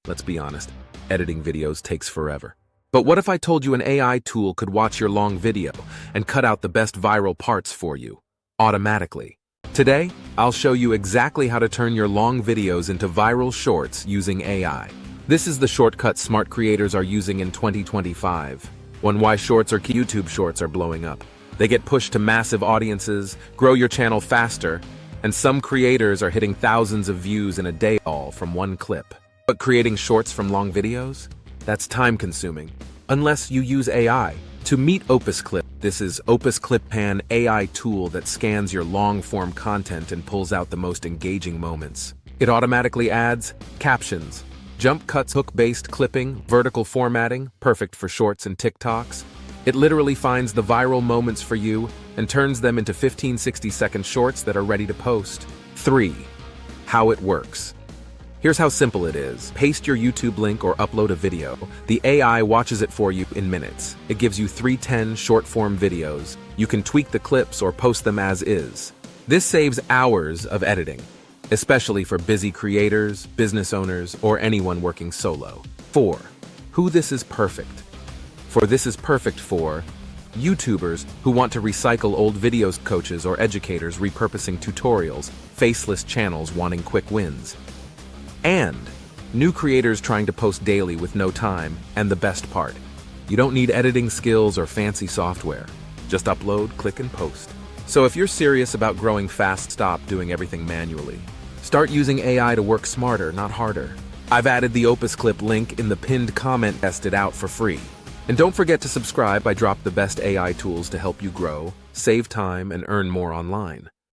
Let's be honest, editing videos takes forever. But what if I told you an AI tool could watch your long video and cut out the best viral parts for you, automatically? Today, I'll show you exactly how to turn your long videos into viral shorts using AI. This is the shortcut smart creators are using in 2025. Why shorts or YouTube shorts are blowing up. They get pushed to massive audiences, grow your channel faster, and some creators are hitting thousands of views in a day all from one clip. But creating shorts from long videos? That's time-consuming, unless you use AI. To meet OpusClip, this is OpusClip an AI tool that scans your long-form content and pulls out the most engaging moments. It automatically adds captions, jump cuts, hook-based clipping, vertical formatting, perfect for shorts and TikToks. It literally finds the viral moments for you and turns them into 15-60-second shorts that are ready to post. 3. How it works. Here's how simple it is. Paste your YouTube link or upload a video. The AI watches it for you in minutes. It gives you 3:10 short-form videos. You can tweak the clips or post them as is. This saves hours of editing, especially for busy creators, business owners, or anyone working solo. 4. Who this is perfect. This is perfect for YouTubers who want to recycle old videos, coaches or educators repurposing tutorials, faceless channels wanting quick wins, and new creators trying to post daily with no time. And the best part, you don't need editing skills or fancy software. Just upload, click, and post. So if you're serious about growing fast, stop doing everything manually. Start using AI to work smarter, not harder. I've added the OpusClip link in the pinned comment. Test it out for free. And don't forget to subscribe. I drop the best AI tools to help you grow, save time, and earn more online.